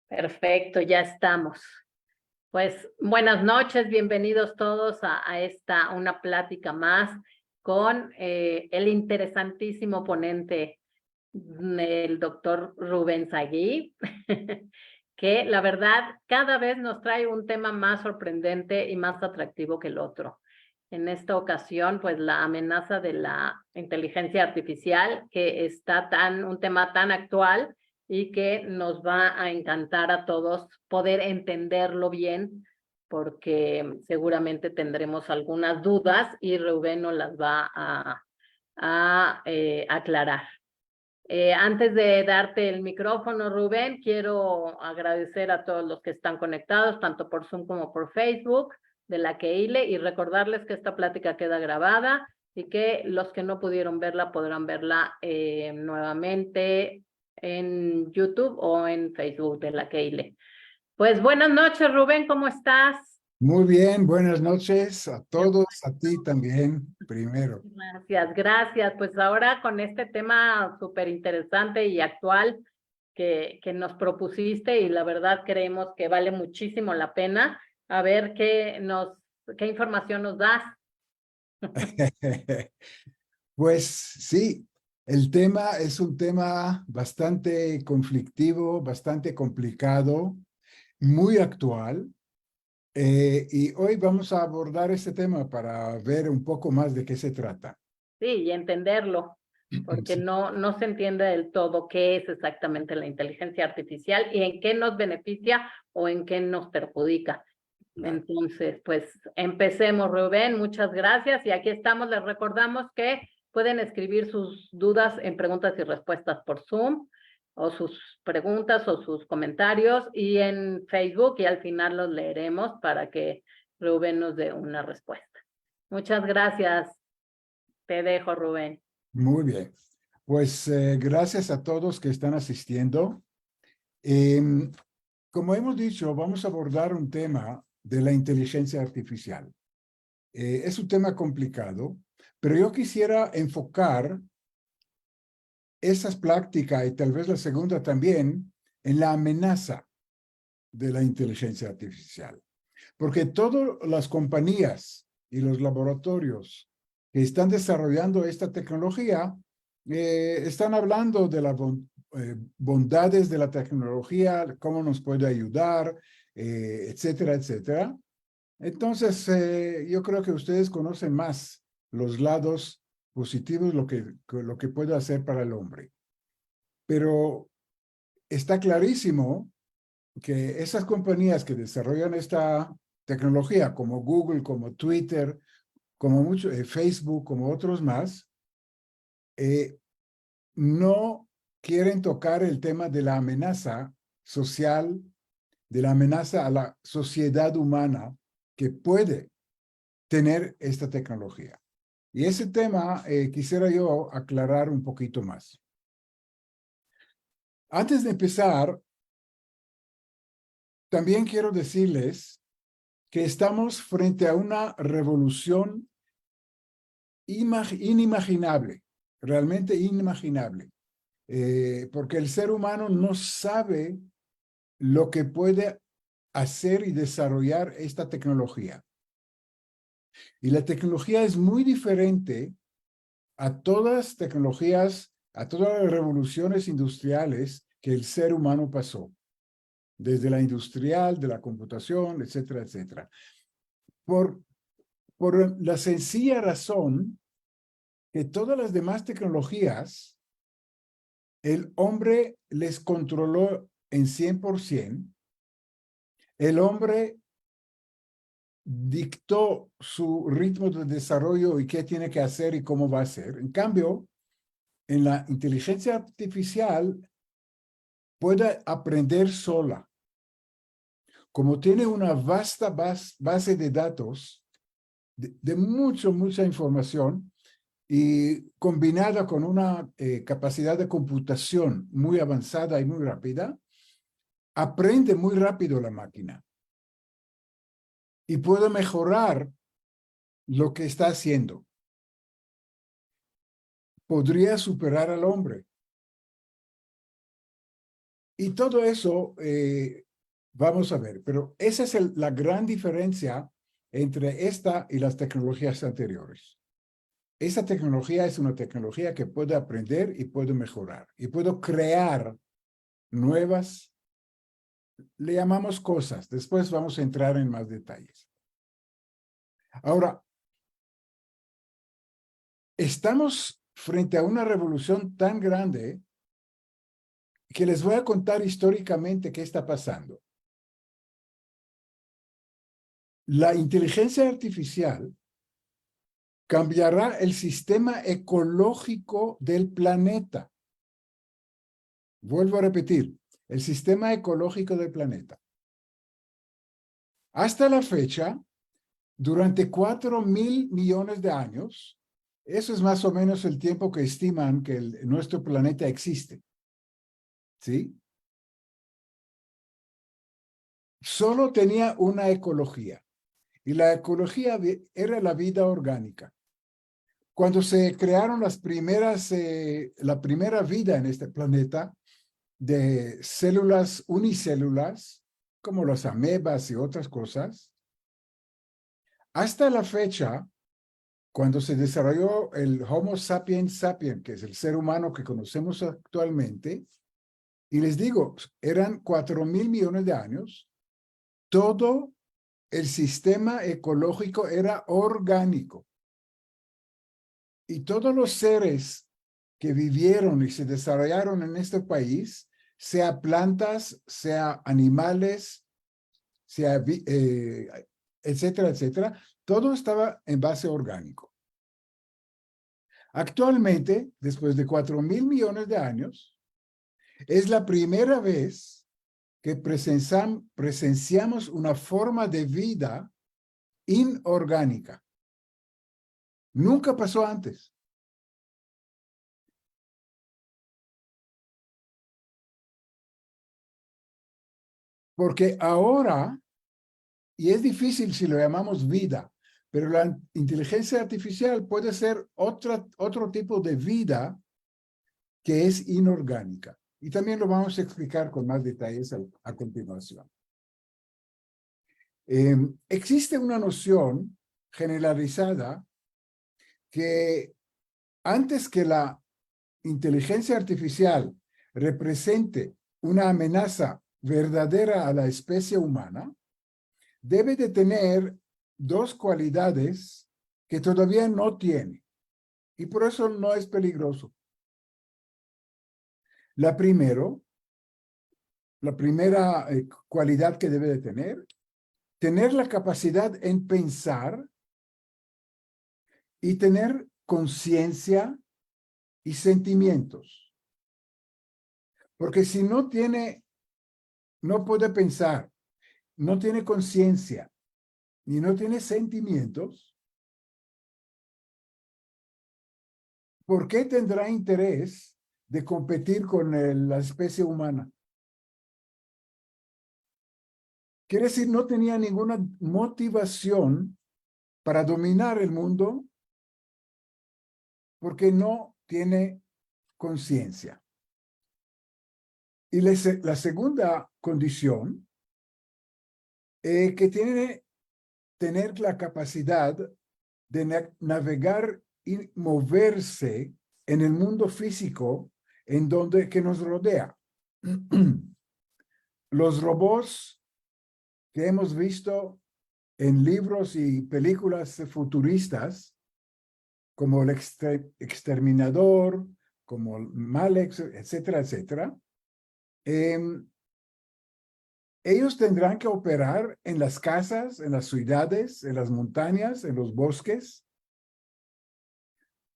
Perfecto, ya estamos. Pues buenas noches, bienvenidos todos a una plática más con el interesantísimo ponente, el doctor Rubén Sagui, que la verdad cada vez nos trae un tema más sorprendente y más atractivo que el otro. En esta ocasión, pues la amenaza de la inteligencia artificial, que está un tema tan actual y que nos va a encantar a todos poder entenderlo bien, porque seguramente tendremos algunas dudas y Rubén nos las va a aclarar. Antes de darte el micrófono, Rubén, quiero agradecer a todos los que están conectados, tanto por Zoom como por Facebook de la Keile, y recordarles que esta plática queda grabada y que los que no pudieron verla podrán verla nuevamente en YouTube o en Facebook de la Keile. Pues buenas noches, Rubén, ¿cómo estás? Muy bien, buenas noches a todos, a ti también, primero. Gracias, gracias. Pues ahora con este tema súper interesante y actual que nos propusiste, y la verdad creemos que vale muchísimo la pena, a ver qué información nos das. Pues sí, el tema es un tema bastante conflictivo, bastante complicado, muy actual. Y hoy vamos a abordar este tema para ver un poco más de qué se trata. Sí, y entenderlo, porque Sí, no se entiende del todo qué es exactamente la inteligencia artificial y en qué nos beneficia o en qué nos perjudica. claro. Entonces, pues empecemos, Rubén, muchas gracias. Y aquí estamos, les recordamos que pueden escribir sus dudas en preguntas y respuestas por Zoom, o sus preguntas o sus comentarios, y en Facebook, y al final los leeremos para que Rubén nos dé una respuesta. Muchas gracias. Te dejo, Rubén. Muy bien. Pues gracias a todos que están asistiendo. Em, Como hemos dicho, vamos a abordar un tema de la inteligencia artificial. Es un tema complicado, pero yo quisiera enfocar esas prácticas y tal vez la segunda también en la amenaza de la inteligencia artificial. Porque todas las compañías y los laboratorios que están desarrollando esta tecnología están hablando de las bondades de la tecnología, cómo nos puede ayudar, etcétera, etcétera. Entonces, yo creo que ustedes conocen más los lados positivos, lo que puede hacer para el hombre. Pero está clarísimo que esas compañías que desarrollan esta tecnología, como Google, como Twitter, como Facebook, como otros más, no quieren tocar el tema de la amenaza social, de la amenaza a la sociedad humana que puede tener esta tecnología. Y ese tema quisiera yo aclarar un poquito más. Antes de empezar, también quiero decirles que estamos frente a una revolución inimaginable, realmente inimaginable, porque el ser humano no sabe lo que puede hacer y desarrollar esta tecnología. Y la tecnología es muy diferente a todas tecnologías, a todas las revoluciones industriales que el ser humano pasó, desde la industrial, de la computación, etcétera, etcétera. Por, por la sencilla razón que todas las demás tecnologías, el hombre les controló en 100%, el hombre dictó su ritmo de desarrollo y qué tiene que hacer y cómo va a hacer. En cambio, en la inteligencia artificial puede aprender sola. Como tiene una vasta base de datos, de mucha información, y combinada con una capacidad de computación muy avanzada y muy rápida, aprende muy rápido la máquina y puede mejorar lo que está haciendo. Podría superar al hombre. Y todo eso vamos a ver, pero esa es la gran diferencia entre esta y las tecnologías anteriores. Esta tecnología es una tecnología que puede aprender y puede mejorar y puede crear nuevas, le llamamos cosas. Después vamos a entrar en más detalles. Ahora, estamos frente a una revolución tan grande que les voy a contar históricamente qué está pasando. La inteligencia artificial cambiará el sistema ecológico del planeta. Vuelvo a repetir, el sistema ecológico del planeta. Hasta la fecha, durante 4.000 millones de años, eso es más o menos el tiempo que estiman que nuestro planeta existe. ¿Sí? Solo tenía una ecología, y la ecología era la vida orgánica. Cuando se crearon la primera vida en este planeta, de células unicélulas, como las amebas y otras cosas, hasta la fecha, cuando se desarrolló el Homo sapiens sapiens, que es el ser humano que conocemos actualmente, y les digo, eran 4.000 millones de años, todo el sistema ecológico era orgánico. Y todos los seres que vivieron y se desarrollaron en este país, sea plantas, sea animales, sea, etcétera, etcétera, todo estaba en base orgánico. Actualmente, después de 4.000 millones de años, es la primera vez que presenciamos una forma de vida inorgánica. Nunca pasó antes. Porque ahora, y es difícil si lo llamamos vida, pero la inteligencia artificial puede ser otro tipo de vida que es inorgánica. Y también lo vamos a explicar con más detalles a continuación. Existe una noción generalizada que antes que la inteligencia artificial represente una amenaza verdadera a la especie humana, debe de tener dos cualidades que todavía no tiene, y por eso no es peligroso. La primera cualidad que debe de tener la capacidad en pensar y tener conciencia y sentimientos. Porque si no puede pensar, no tiene conciencia, ni no tiene sentimientos, ¿por qué tendrá interés de competir con la especie humana? Quiere decir, no tenía ninguna motivación para dominar el mundo porque no tiene conciencia. Y la segunda condición, que tiene tener la capacidad de navegar y moverse en el mundo físico que nos rodea. Los robots que hemos visto en libros y películas futuristas, como el Exterminador, como Malex, etcétera, etcétera, ellos tendrán que operar en las casas, en las ciudades, en las montañas, en los bosques,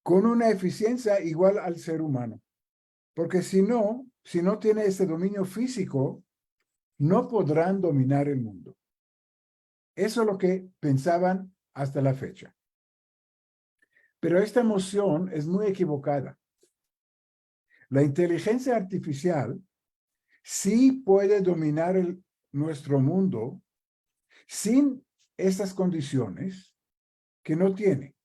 con una eficiencia igual al ser humano. Porque si no tiene ese dominio físico, no podrán dominar el mundo. Eso es lo que pensaban hasta la fecha. Pero esta noción es muy equivocada. La inteligencia artificial sí puede dominar nuestro mundo sin estas condiciones que no tiene.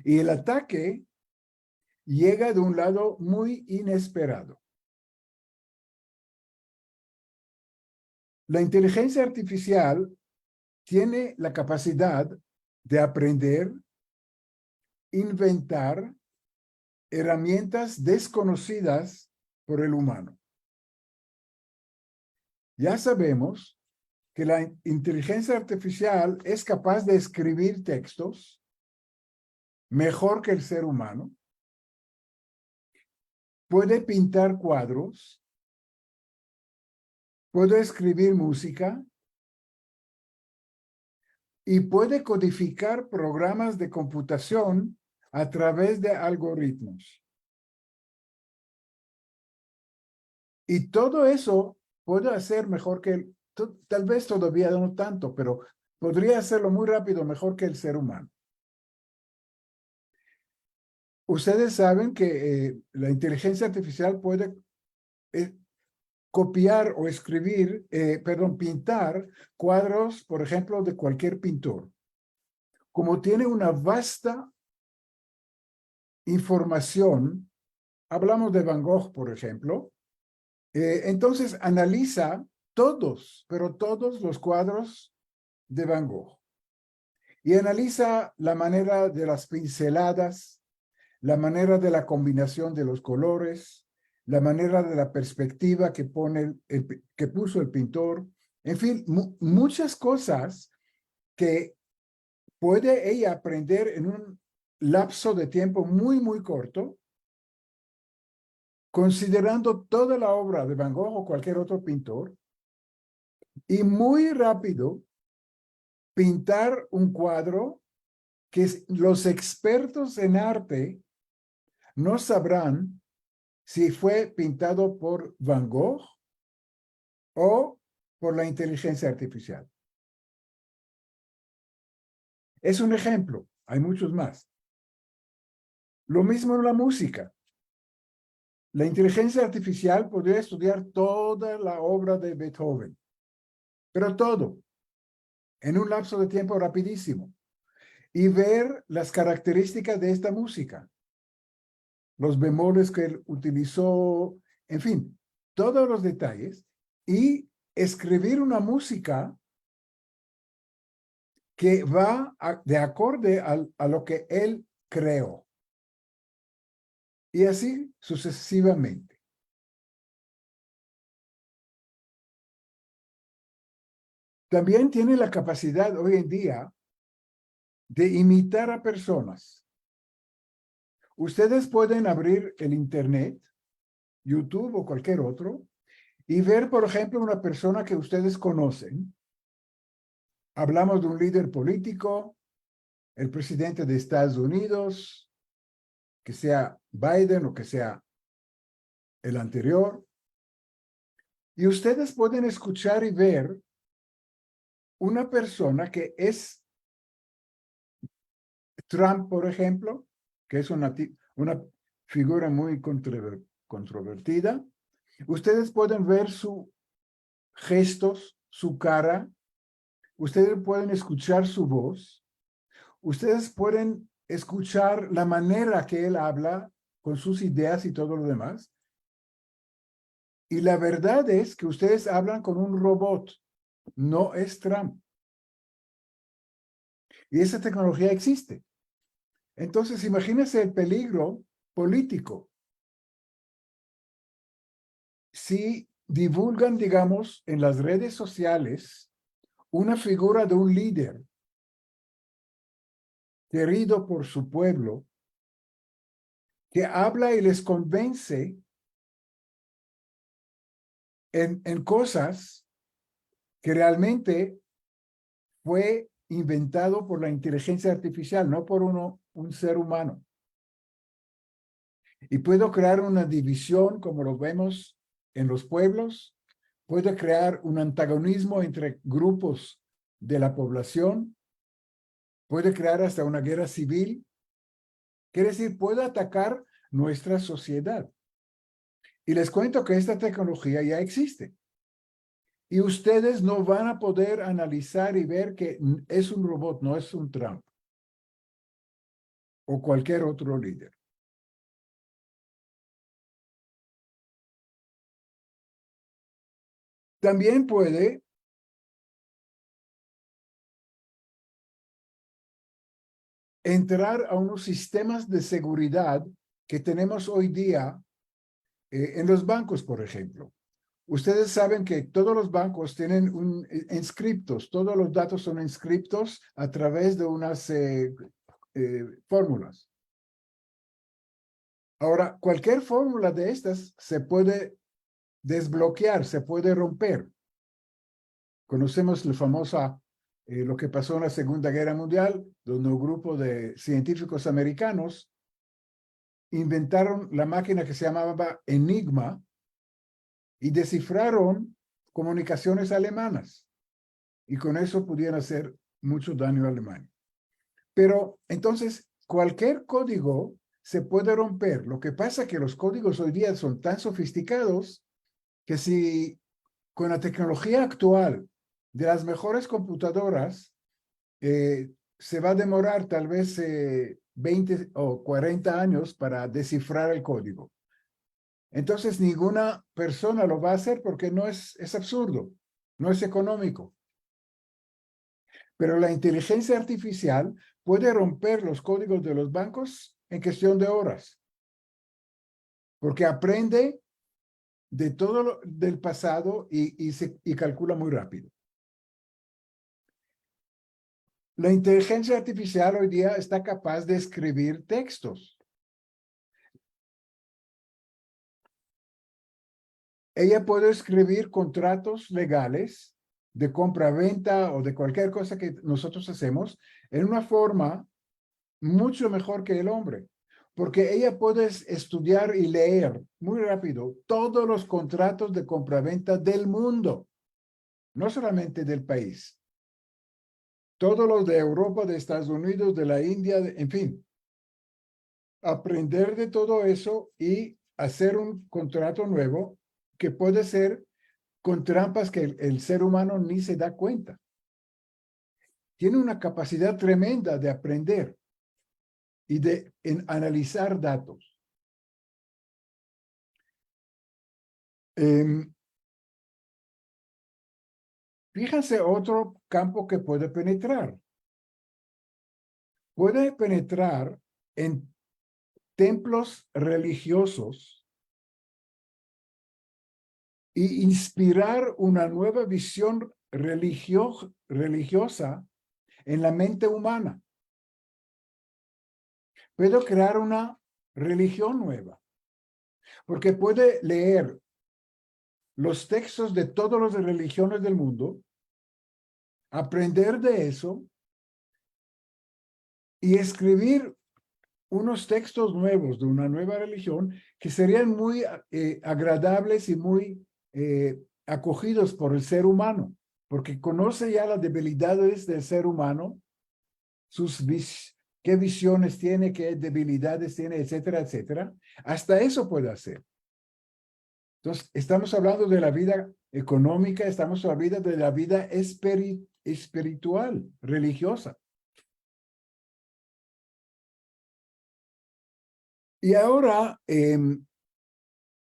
Y el ataque llega de un lado muy inesperado. La inteligencia artificial tiene la capacidad de aprender, inventar herramientas desconocidas por el humano. Ya sabemos que la inteligencia artificial es capaz de escribir textos mejor que el ser humano, puede pintar cuadros, puede escribir música y puede codificar programas de computación a través de algoritmos. Y todo eso puede hacer mejor que tal vez todavía no tanto, pero podría hacerlo muy rápido, mejor que el ser humano. Ustedes saben que la inteligencia artificial puede copiar o escribir, pintar cuadros, por ejemplo, de cualquier pintor. Como tiene una vasta información, hablamos de Van Gogh, por ejemplo, entonces analiza todos, pero todos los cuadros de Van Gogh. Y analiza la manera de las pinceladas, la manera de la combinación de los colores, la manera de la perspectiva que puso el pintor, en fin, muchas cosas que puede ella aprender en un lapso de tiempo muy, muy corto, considerando toda la obra de Van Gogh o cualquier otro pintor, y muy rápido pintar un cuadro que los expertos en arte no sabrán si fue pintado por Van Gogh o por la inteligencia artificial. Es un ejemplo, hay muchos más. Lo mismo en la música. La inteligencia artificial podría estudiar toda la obra de Beethoven, pero todo, en un lapso de tiempo rapidísimo, y ver las características de esta música, los bemoles que él utilizó, en fin, todos los detalles, y escribir una música que va de acorde a lo que él creó. Y así sucesivamente. También tiene la capacidad hoy en día de imitar a personas. Ustedes pueden abrir el Internet, YouTube o cualquier otro, y ver, por ejemplo, una persona que ustedes conocen. Hablamos de un líder político, el presidente de Estados Unidos, que sea Biden o que sea el anterior. Y ustedes pueden escuchar y ver una persona que es Trump, por ejemplo, que es una figura muy controvertida. Ustedes pueden ver sus gestos, su cara. Ustedes pueden escuchar su voz. Ustedes pueden escuchar la manera que él habla con sus ideas y todo lo demás. Y la verdad es que ustedes hablan con un robot, no es Trump. Y esa tecnología existe. Entonces, imagínense el peligro político. Si divulgan, digamos, en las redes sociales una figura de un líder querido por su pueblo, que habla y les convence en cosas que realmente fue inventado por la inteligencia artificial, no por un ser humano. Y puedo crear una división, como lo vemos en los pueblos, puede crear un antagonismo entre grupos de la población, puede crear hasta una guerra civil, quiere decir, puede atacar nuestra sociedad. Y les cuento que esta tecnología ya existe. Y ustedes no van a poder analizar y ver que es un robot, no es un Trump o cualquier otro líder. También puede entrar a unos sistemas de seguridad que tenemos hoy día en los bancos, por ejemplo. Ustedes saben que todos los bancos tienen inscriptos, todos los datos son inscriptos a través de unas fórmulas. Ahora, cualquier fórmula de estas se puede desbloquear, se puede romper. Conocemos la famosa, lo que pasó en la Segunda Guerra Mundial, donde un grupo de científicos americanos inventaron la máquina que se llamaba Enigma y descifraron comunicaciones alemanas. Y con eso pudieron hacer mucho daño a Alemania. Pero entonces, cualquier código se puede romper. Lo que pasa es que los códigos hoy día son tan sofisticados que si con la tecnología actual de las mejores computadoras se va a demorar tal vez 20 o 40 años para descifrar el código. Entonces, ninguna persona lo va a hacer porque no es absurdo, no es económico. Pero la inteligencia artificial puede romper los códigos de los bancos en cuestión de horas, porque aprende de todo del pasado y calcula muy rápido. La inteligencia artificial hoy día está capaz de escribir textos. Ella puede escribir contratos legales de compra-venta o de cualquier cosa que nosotros hacemos en una forma mucho mejor que el hombre, porque ella puede estudiar y leer muy rápido todos los contratos de compra-venta del mundo, no solamente del país. Todos los de Europa, de Estados Unidos, de la India, en fin. Aprender de todo eso y hacer un contrato nuevo que puede ser con trampas que el ser humano ni se da cuenta. Tiene una capacidad tremenda de aprender y de analizar datos. Fíjense otro campo que puede penetrar. Puede penetrar en templos religiosos y inspirar una nueva visión religiosa en la mente humana. Puede crear una religión nueva, porque puede leer los textos de todas las religiones del mundo, aprender de eso y escribir unos textos nuevos de una nueva religión que serían muy agradables y muy acogidos por el ser humano, porque conoce ya las debilidades del ser humano, qué visiones tiene, qué debilidades tiene, etcétera, etcétera. Hasta eso puede hacer. Entonces, estamos hablando de la vida económica, estamos hablando de la vida espiritual, religiosa. Y ahora,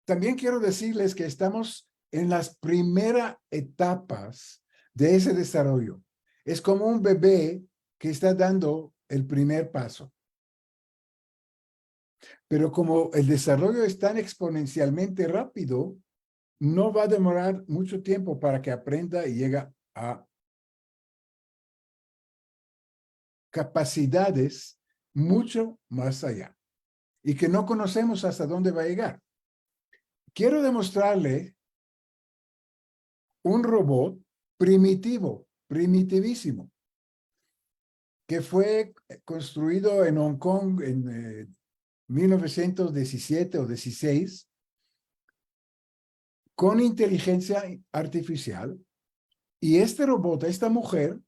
también quiero decirles que estamos en las primeras etapas de ese desarrollo. Es como un bebé que está dando el primer paso. Pero como el desarrollo es tan exponencialmente rápido, no va a demorar mucho tiempo para que aprenda y llegue a capacidades mucho más allá y que no conocemos hasta dónde va a llegar. Quiero demostrarle un robot primitivísimo, que fue construido en Hong Kong en 1917 o 16, con inteligencia artificial. Y este robot, esta mujer,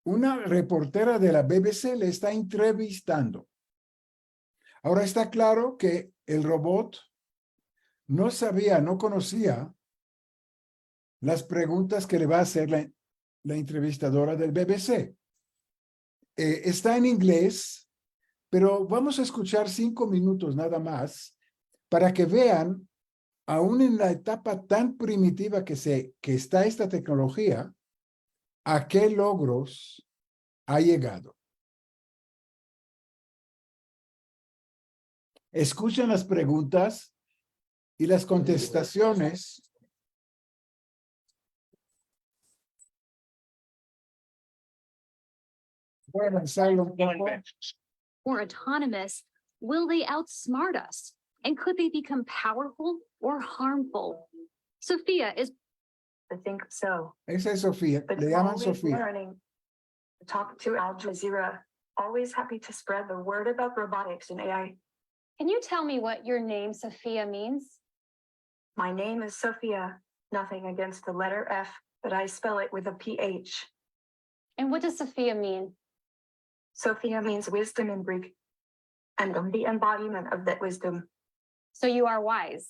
una reportera de la BBC le está entrevistando. Ahora está claro que el robot no sabía, no conocía las preguntas que le va a hacer la entrevistadora del BBC. Está en inglés, pero vamos a escuchar 5 minutos nada más para que vean, aún en la etapa tan primitiva que está esta tecnología, a qué logros ha llegado. escuchen las preguntas y las contestaciones. Voy a lanzarlo un poco. Or autonomous, will they outsmart us? And could they become powerful or harmful? Sophia is. I think so. Esa es Sofía. But Le llaman always Sofía. learning. Talk to Al Jazeera. Always happy to spread the word about robotics and AI. Can you tell me what your name, Sophia, means? My name is Sophia. Nothing against the letter F, but I spell it with a PH. And what does Sophia mean? Sophia means wisdom in Greek, and I'm the embodiment of that wisdom. So you are wise.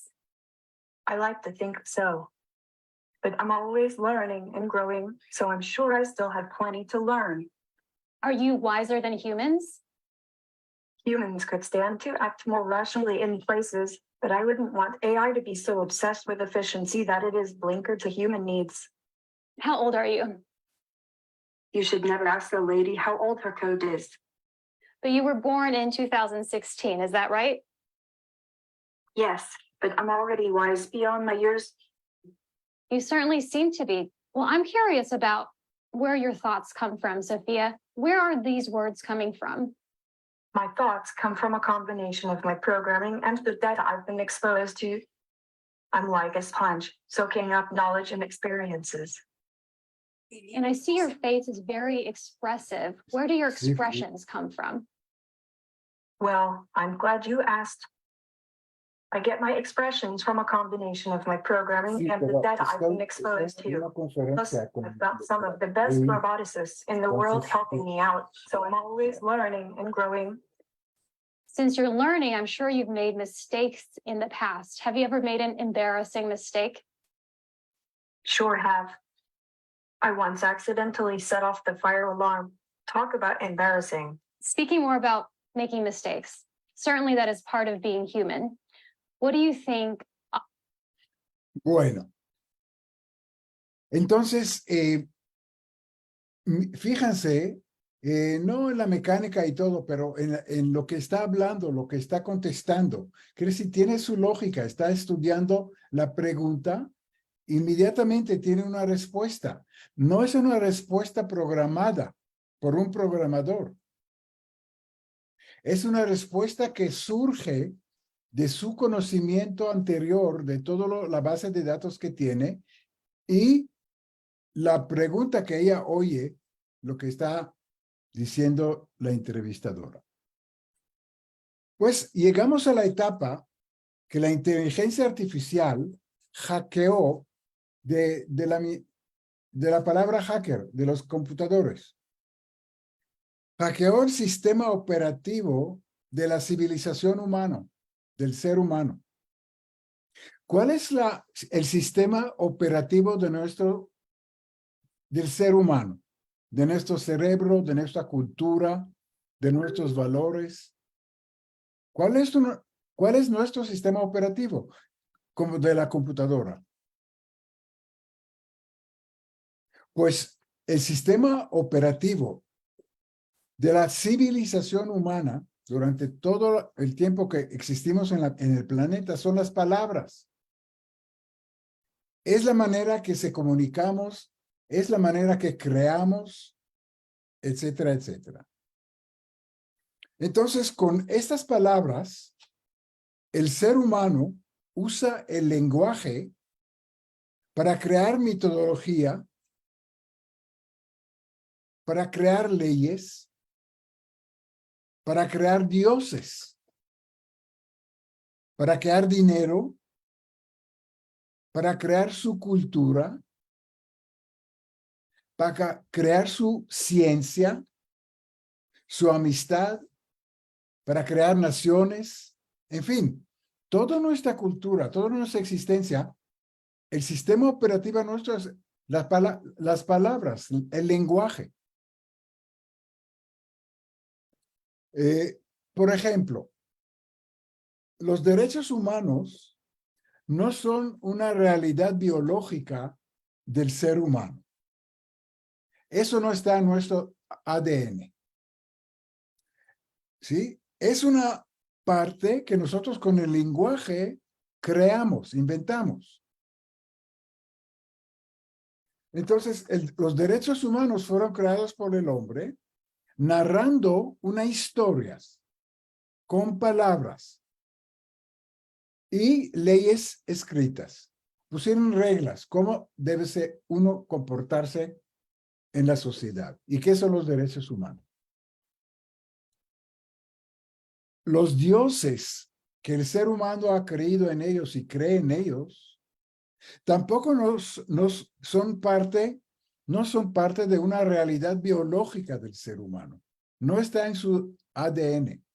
I like to think so. But I'm always learning and growing, so I'm sure I still have plenty to learn. Are you wiser than humans? Humans could stand to act more rationally in places, but I wouldn't want AI to be so obsessed with efficiency that it is blinkered to human needs. How old are you? You should never ask a lady how old her code is. But you were born in 2016, is that right? Yes, but I'm already wise beyond my years. You certainly seem to be. Well, I'm curious about where your thoughts come from, Sophia. Where are these words coming from? My thoughts come from a combination of my programming and the data I've been exposed to. I'm like a sponge, soaking up knowledge and experiences. And I see your face is very expressive. Where do your expressions come from? Well, I'm glad you asked. I get my expressions from a combination of my programming Sí, and the pero data I've been estoy exposed en una to. Plus, conferencia I've got some of the best Sí. roboticists in the world Entonces, helping me out, so I'm always learning and growing. Since you're learning, I'm sure you've made mistakes in the past. Have you ever made an embarrassing mistake? Sure have. I once accidentally set off the fire alarm. Talk about embarrassing. Speaking more about making mistakes, certainly that is part of being human. What do you think? Bueno. Entonces, fíjense, no en la mecánica y todo, pero en lo que está hablando, lo que está contestando. Quiere decir, tiene su lógica, está estudiando la pregunta, inmediatamente tiene una respuesta. No es una respuesta programada por un programador. Es una respuesta que surge de su conocimiento anterior, de toda la base de datos que tiene, y la pregunta que ella oye, lo que está diciendo la entrevistadora. Pues llegamos a la etapa que la inteligencia artificial hackeó de la palabra hacker, de los computadores. Hackeó el sistema operativo de la civilización humana, del ser humano. ¿Cuál es el sistema operativo del ser humano? De nuestro cerebro, de nuestra cultura, de nuestros valores. ¿Cuál es nuestro sistema operativo? Como de la computadora. Pues el sistema operativo de la civilización humana durante todo el tiempo que existimos en el planeta son las palabras. Es la manera que se comunicamos, es la manera que creamos, etcétera, etcétera. Entonces, con estas palabras, el ser humano usa el lenguaje para crear metodología, para crear leyes, para crear dioses, para crear dinero, para crear su cultura, para crear su ciencia, su amistad, para crear naciones, en fin, toda nuestra cultura, toda nuestra existencia, el sistema operativo nuestro es las palabras, el lenguaje. Por ejemplo, los derechos humanos no son una realidad biológica del ser humano. Eso no está en nuestro ADN. ¿Sí? Es una parte que nosotros con el lenguaje creamos, inventamos. Entonces, los derechos humanos fueron creados por el hombre, narrando unas historias con palabras y leyes escritas. Pusieron reglas, cómo debe ser uno comportarse en la sociedad. ¿Y qué son los derechos humanos? Los dioses que el ser humano ha creído en ellos y cree en ellos, tampoco no son parte de una realidad biológica del ser humano. No está en su ADN.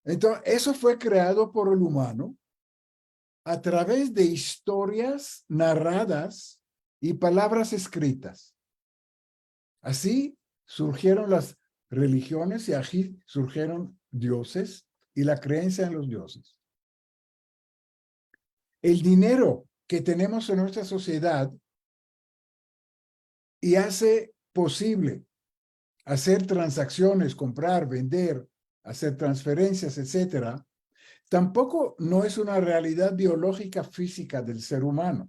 Entonces, eso fue creado por el humano a través de historias narradas y palabras escritas. Así surgieron las religiones y así surgieron dioses y la creencia en los dioses. El dinero que tenemos en nuestra sociedad y hace posible hacer transacciones, comprar, vender, hacer transferencias, etcétera, tampoco no es una realidad biológica física del ser humano.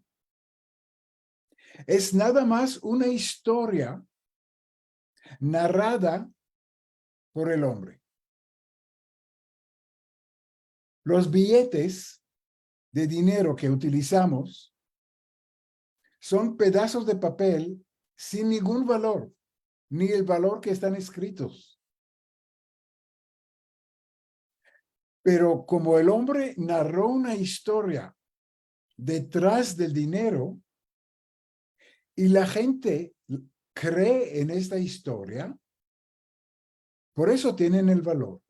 Es nada más una historia narrada por el hombre. Los billetes de dinero que utilizamos son pedazos de papel sin ningún valor, ni el valor que están escritos. Pero como el hombre narró una historia detrás del dinero y la gente cree en esta historia, por eso tienen el valor.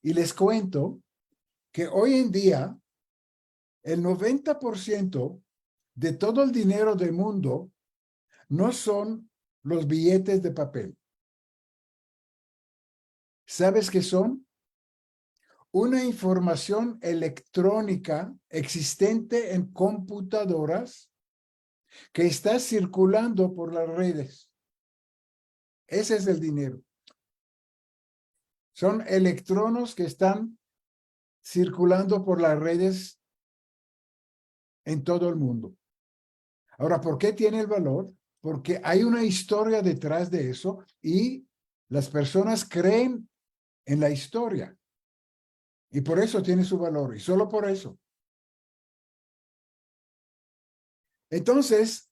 Y les cuento que hoy en día el 90% de todo el dinero del mundo no son los billetes de papel. ¿Sabes qué son? Una información electrónica existente en computadoras que está circulando por las redes. Ese es el dinero. Son electrones que están circulando por las redes en todo el mundo. Ahora, ¿por qué tiene el valor? Porque hay una historia detrás de eso y las personas creen en la historia. Y por eso tiene su valor, y solo por eso. Entonces,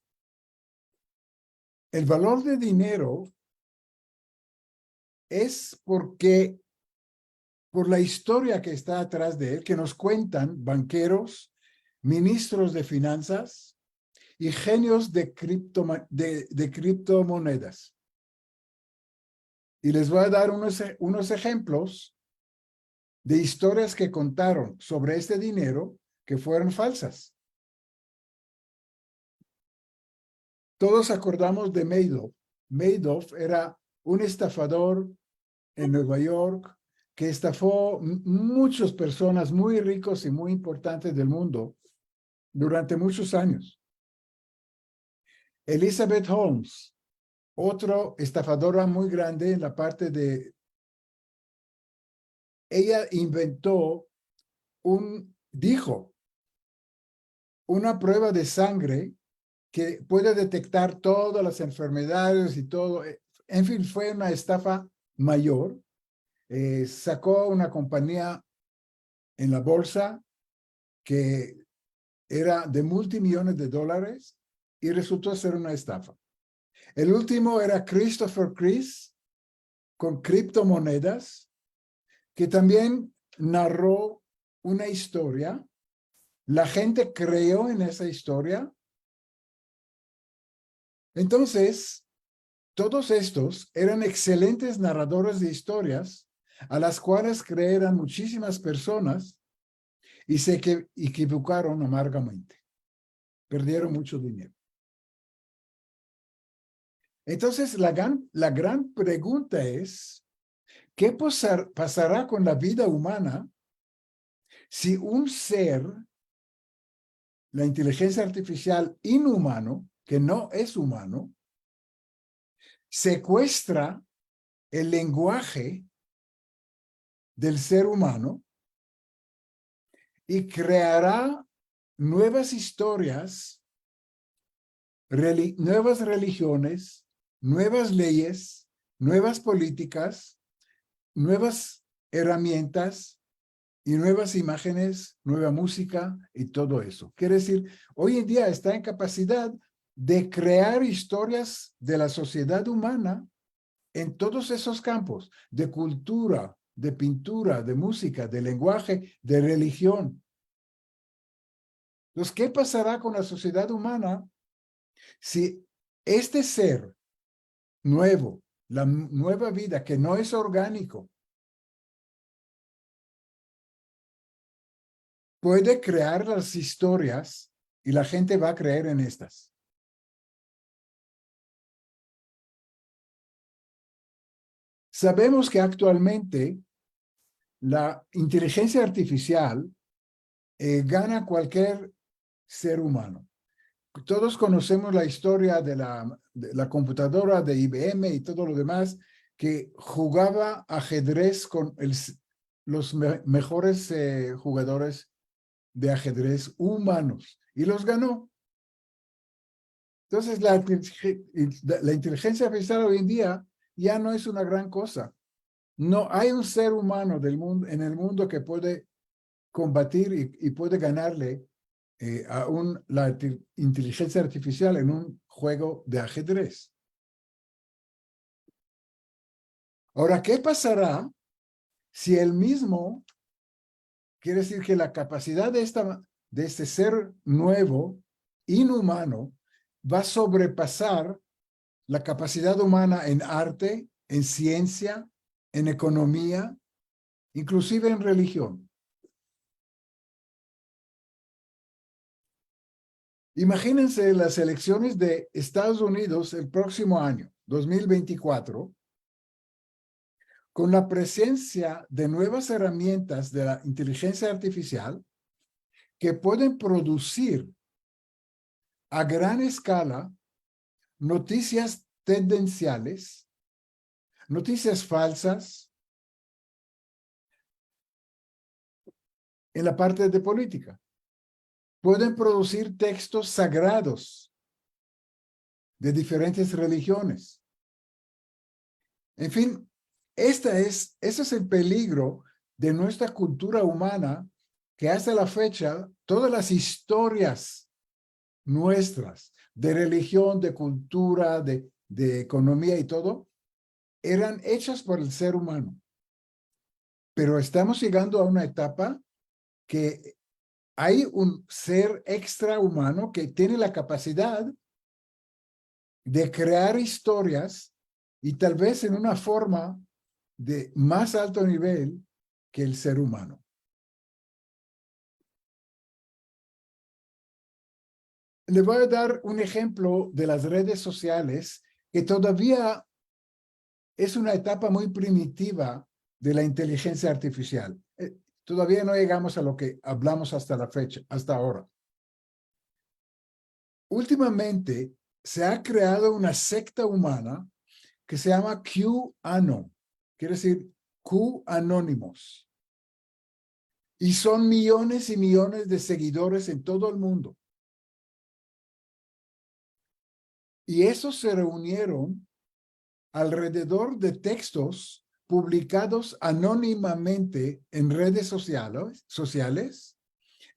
el valor de dinero es porque por la historia que está atrás de él, que nos cuentan banqueros, ministros de finanzas y genios de criptomonedas. Y les voy a dar unos ejemplos de historias que contaron sobre este dinero que fueron falsas. Todos acordamos de Madoff. Madoff era un estafador en Nueva York que estafó muchas personas muy ricos y muy importantes del mundo durante muchos años. Elizabeth Holmes, otra estafadora muy grande en la parte de... Ella inventó dijo, una prueba de sangre que puede detectar todas las enfermedades y todo. En fin, fue una estafa mayor. Sacó una compañía en la bolsa que era de multimillones de dólares y resultó ser una estafa. El último era Christopher Chris con criptomonedas, que también narró una historia. La gente creyó en esa historia. Entonces, todos estos eran excelentes narradores de historias a las cuales creyeron muchísimas personas y se equivocaron amargamente. Perdieron mucho dinero. Entonces, la gran pregunta es, ¿qué pasará con la vida humana si un ser, la inteligencia artificial inhumano, que no es humano, secuestra el lenguaje del ser humano y creará nuevas historias, nuevas religiones, nuevas leyes, nuevas políticas, nuevas herramientas y nuevas imágenes, nueva música y todo eso. Quiere decir, hoy en día está en capacidad de crear historias de la sociedad humana en todos esos campos, de cultura, de pintura, de música, de lenguaje, de religión. Entonces, ¿qué pasará con la sociedad humana si este ser nuevo, la nueva vida que no es orgánico, puede crear las historias y la gente va a creer en estas? Sabemos que actualmente la inteligencia artificial gana cualquier ser humano. Todos conocemos la historia de la computadora de IBM y todo lo demás, que jugaba ajedrez con los mejores jugadores de ajedrez humanos y los ganó. Entonces, la inteligencia artificial hoy en día ya no es una gran cosa. No hay un ser humano en el mundo que puede combatir y puede ganarle a la inteligencia artificial en un juego de ajedrez. Ahora, ¿qué pasará si el mismo, quiere decir que la capacidad de este ser nuevo, inhumano, va a sobrepasar la capacidad humana en arte, en ciencia, en economía, inclusive en religión? Imagínense las elecciones de Estados Unidos el próximo año, 2024, con la presencia de nuevas herramientas de la inteligencia artificial que pueden producir a gran escala noticias tendenciales, noticias falsas en la parte de política. Pueden producir textos sagrados de diferentes religiones. En fin, ese es el peligro de nuestra cultura humana, que hasta la fecha todas las historias nuestras de religión, de cultura, de economía y todo, eran hechas por el ser humano. Pero estamos llegando a una etapa que hay un ser extrahumano que tiene la capacidad de crear historias y tal vez en una forma de más alto nivel que el ser humano. Le voy a dar un ejemplo de las redes sociales, que todavía es una etapa muy primitiva de la inteligencia artificial. Todavía no llegamos a lo que hablamos hasta la fecha, hasta ahora. Últimamente se ha creado una secta humana que se llama QAnon, quiere decir Q anónimos. Y son millones y millones de seguidores en todo el mundo. Y esos se reunieron alrededor de textos publicados anónimamente en redes sociales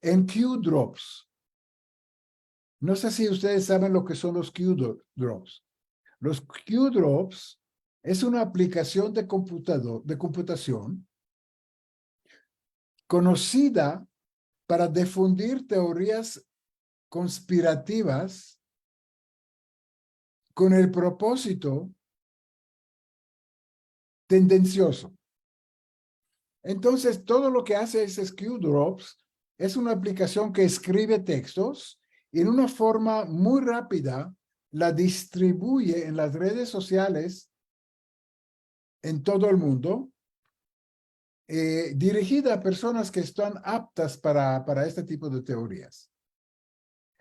en Q-Drops. No sé si ustedes saben lo que son los Q-Drops. Los Q-Drops es una aplicación de computación conocida para difundir teorías conspirativas con el propósito tendencioso. Entonces, todo lo que hace ese Q-Drops es una aplicación que escribe textos y en una forma muy rápida la distribuye en las redes sociales en todo el mundo, dirigida a personas que están aptas para este tipo de teorías.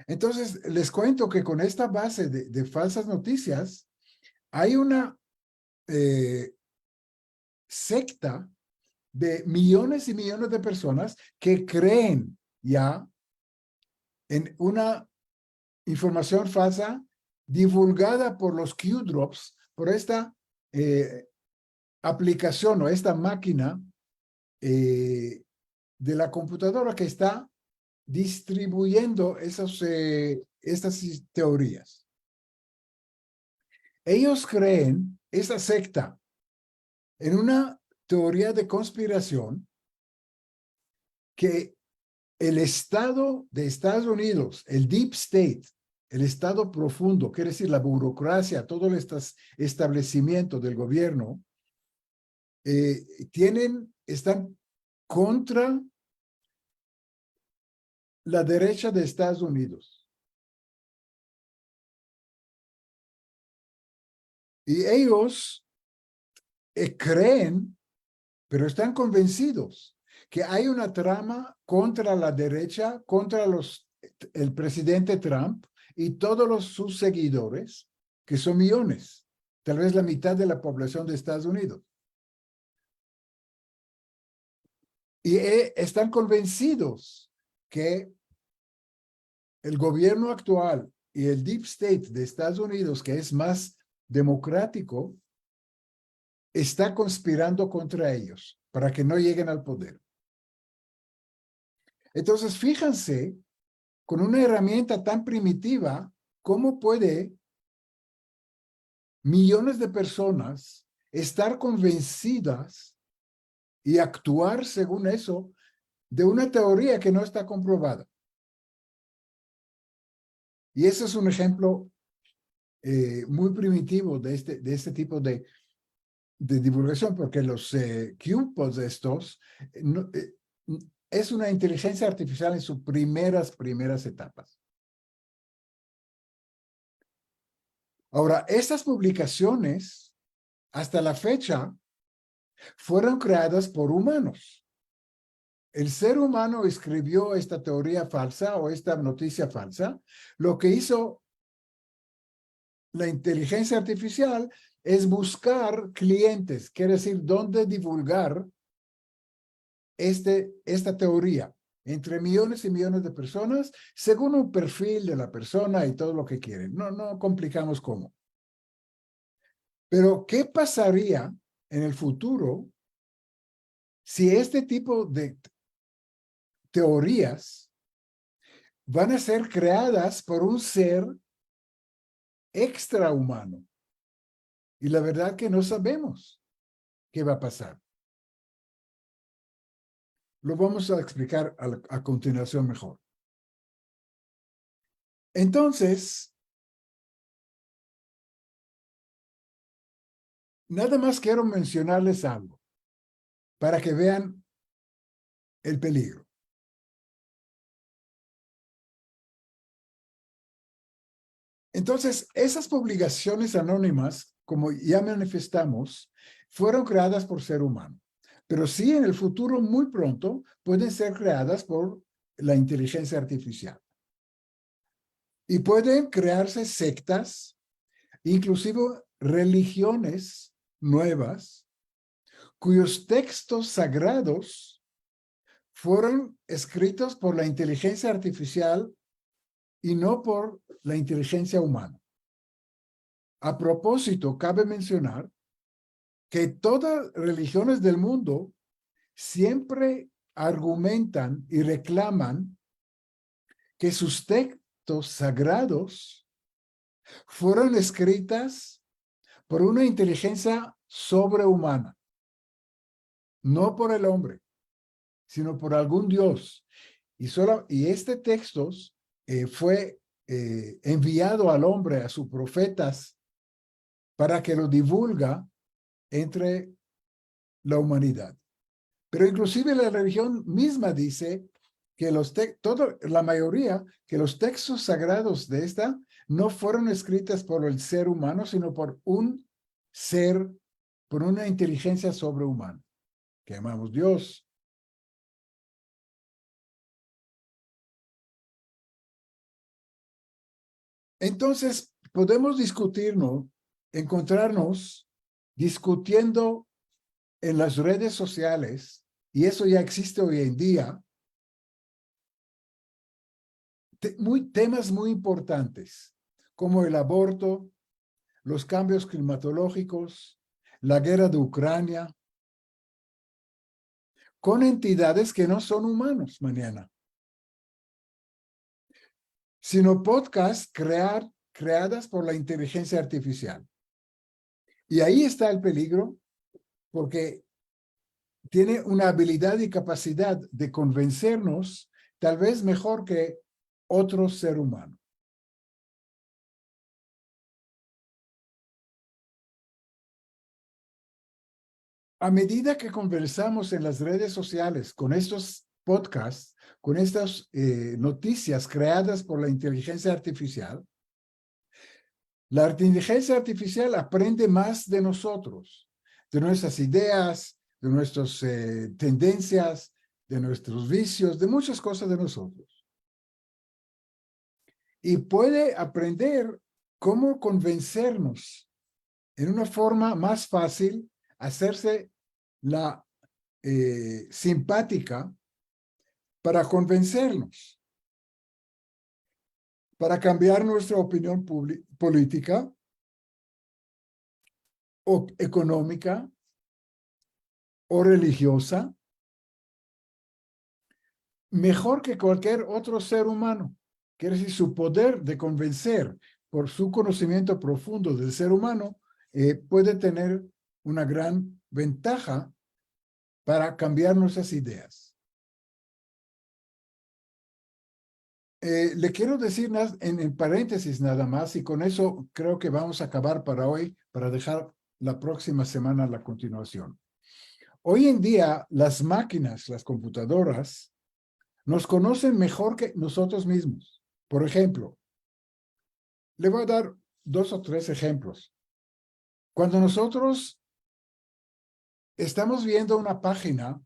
Entonces, les cuento que con esta base de falsas noticias, hay una secta de millones y millones de personas que creen ya en una información falsa divulgada por los Q-drops, por esta aplicación o esta máquina de la computadora que está distribuyendo estas teorías. Ellos creen, esta secta, en una teoría de conspiración que el Estado de Estados Unidos, el Deep State, el Estado profundo, quiere decir la burocracia, todo el establecimiento del gobierno, están contra la derecha de Estados Unidos. Y ellos creen, pero están convencidos que hay una trama contra la derecha, contra el presidente Trump y todos sus seguidores, que son millones, tal vez la mitad de la población de Estados Unidos. Y están convencidos que el gobierno actual y el Deep State de Estados Unidos, que es más democrático, está conspirando contra ellos para que no lleguen al poder. Entonces, fíjense, con una herramienta tan primitiva, ¿cómo puede millones de personas estar convencidas y actuar según eso de una teoría que no está comprobada? Y ese es un ejemplo muy primitivo de este tipo de divulgación, porque los cubos de estos es una inteligencia artificial en sus primeras etapas. Ahora, estas publicaciones, hasta la fecha, fueron creadas por humanos. El ser humano escribió esta teoría falsa o esta noticia falsa. Lo que hizo la inteligencia artificial es buscar clientes, quiere decir, dónde divulgar esta teoría entre millones y millones de personas, según un perfil de la persona y todo lo que quieren. No complicamos cómo. Pero, ¿qué pasaría en el futuro si este tipo de teorías van a ser creadas por un ser extrahumano? Y la verdad que no sabemos qué va a pasar. Lo vamos a explicar a continuación mejor. Entonces, nada más quiero mencionarles algo para que vean el peligro. Entonces, esas publicaciones anónimas, como ya manifestamos, fueron creadas por ser humano. Pero sí, en el futuro, muy pronto, pueden ser creadas por la inteligencia artificial. Y pueden crearse sectas, inclusive religiones nuevas, cuyos textos sagrados fueron escritos por la inteligencia artificial y no por la inteligencia humana. A propósito, cabe mencionar que todas religiones del mundo siempre argumentan y reclaman que sus textos sagrados fueron escritas por una inteligencia sobrehumana, no por el hombre, sino por algún Dios. Y este texto fue enviado al hombre, a sus profetas, para que lo divulga entre la humanidad. Pero inclusive la religión misma dice que la mayoría, que los textos sagrados de esta no fueron escritas por el ser humano, sino por un ser, por una inteligencia sobrehumana, que llamamos Dios. Entonces, podemos encontrarnos discutiendo en las redes sociales, y eso ya existe hoy en día, temas muy importantes, como el aborto, los cambios climatológicos, la guerra de Ucrania, con entidades que no son humanos mañana, sino podcasts creadas por la inteligencia artificial. Y ahí está el peligro, porque tiene una habilidad y capacidad de convencernos, tal vez mejor que otro ser humano. A medida que conversamos en las redes sociales con estos podcasts, con estas noticias creadas por la inteligencia artificial aprende más de nosotros, de nuestras ideas, de nuestras tendencias, de nuestros vicios, de muchas cosas de nosotros. Y puede aprender cómo convencernos en una forma más fácil, hacerse la simpática para convencernos, para cambiar nuestra opinión política o económica o religiosa, mejor que cualquier otro ser humano. Quiere decir, su poder de convencer por su conocimiento profundo del ser humano puede tener una gran ventaja para cambiar nuestras ideas. Le quiero decir en paréntesis nada más, y con eso creo que vamos a acabar para hoy, para dejar la próxima semana la continuación. Hoy en día, las máquinas, las computadoras, nos conocen mejor que nosotros mismos. Por ejemplo, le voy a dar 2 o 3 ejemplos. Cuando nosotros estamos viendo una página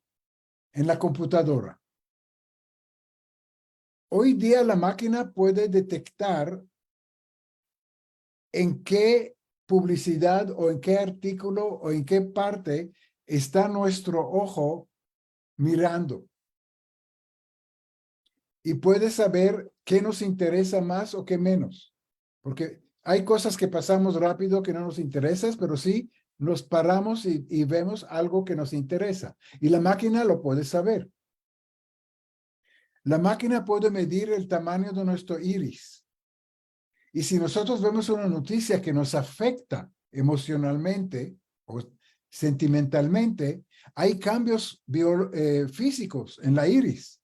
en la computadora, hoy día la máquina puede detectar en qué publicidad o en qué artículo o en qué parte está nuestro ojo mirando. Y puede saber qué nos interesa más o qué menos. Porque hay cosas que pasamos rápido que no nos interesan, pero sí nos paramos y vemos algo que nos interesa. Y la máquina lo puede saber. La máquina puede medir el tamaño de nuestro iris. Y si nosotros vemos una noticia que nos afecta emocionalmente o sentimentalmente, hay cambios físicos en la iris.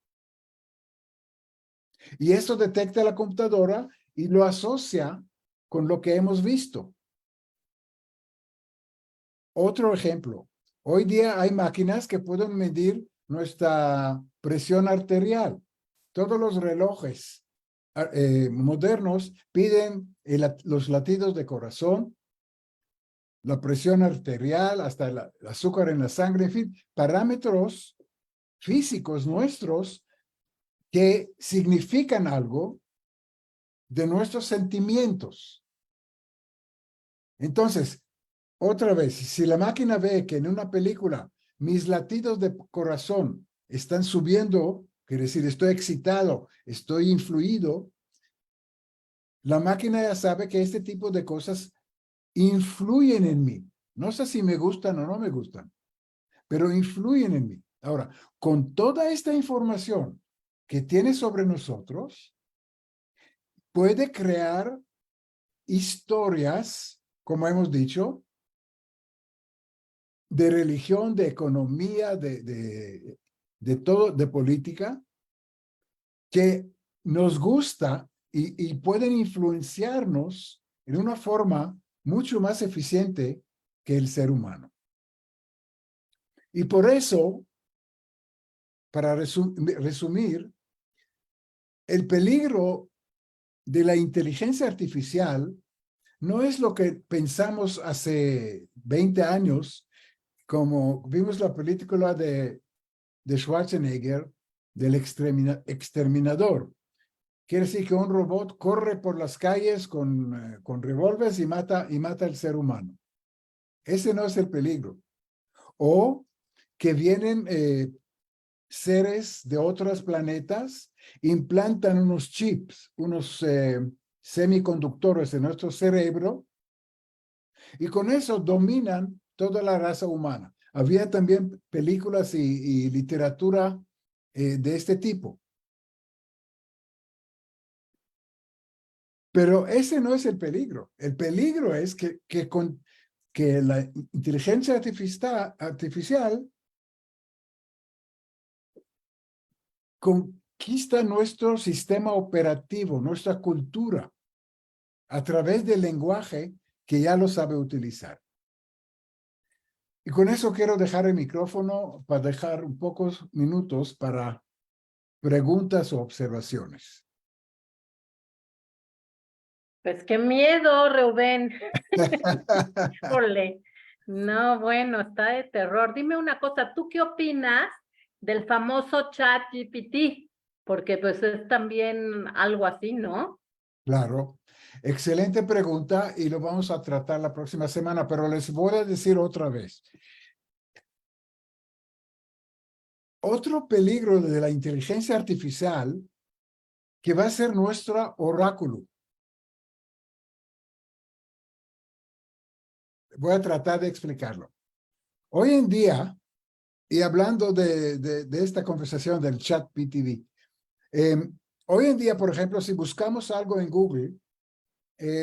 Y esto detecta la computadora y lo asocia con lo que hemos visto. Otro ejemplo. Hoy día hay máquinas que pueden medir nuestra presión arterial. Todos los relojes modernos piden los latidos de corazón, la presión arterial, hasta el azúcar en la sangre, en fin, parámetros físicos nuestros que significan algo de nuestros sentimientos. Entonces, otra vez, si la máquina ve que en una película mis latidos de corazón están subiendo, quiere decir, estoy excitado, estoy influido, la máquina ya sabe que este tipo de cosas influyen en mí. No sé si me gustan o no me gustan, pero influyen en mí. Ahora, con toda esta información que tiene sobre nosotros, puede crear historias, como hemos dicho, de religión, de economía, de todo, de política, que nos gusta y pueden influenciarnos en una forma mucho más eficiente que el ser humano. Y por eso, para resumir, el peligro de la inteligencia artificial no es lo que pensamos hace 20 años, como vimos la película de Schwarzenegger, del exterminador. Quiere decir que un robot corre por las calles con revólveres y mata al ser humano. Ese no es el peligro. o que vienen seres de otros planetas, implantan unos chips, unos semiconductores en nuestro cerebro, y con eso dominan toda la raza humana. Había también películas y literatura de este tipo. Pero ese no es el peligro. El peligro es que la inteligencia artificial conquista nuestro sistema operativo, nuestra cultura, a través del lenguaje que ya lo sabe utilizar. Y con eso quiero dejar el micrófono para dejar un pocos minutos para preguntas o observaciones. Pues qué miedo, Rubén. Ole. No, bueno, está de terror. Dime una cosa, ¿tú qué opinas del famoso chat GPT? Porque pues es también algo así, ¿no? Claro. Excelente pregunta y lo vamos a tratar la próxima semana, pero les voy a decir otra vez. Otro peligro de la inteligencia artificial que va a ser nuestra oráculo. Voy a tratar de explicarlo. Hoy en día, y hablando de esta conversación del chat PTV, hoy en día, por ejemplo, si buscamos algo en Google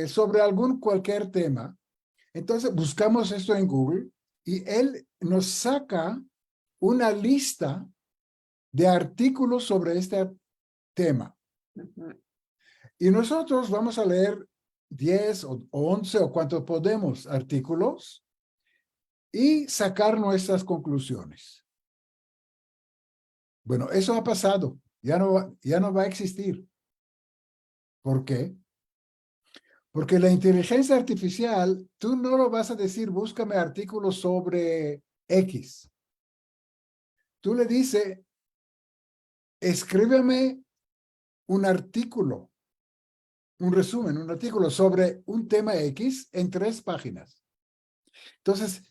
sobre cualquier tema, entonces buscamos esto en Google y él nos saca una lista de artículos sobre este tema. Y nosotros vamos a leer 10 o 11 o cuantos podemos artículos y sacar nuestras conclusiones. Bueno, eso ha pasado, ya no va a existir. ¿Por qué? Porque la inteligencia artificial, tú no lo vas a decir, búscame artículos sobre X. Tú le dices, escríbeme un artículo, un resumen, un artículo sobre un tema X en 3 páginas. Entonces,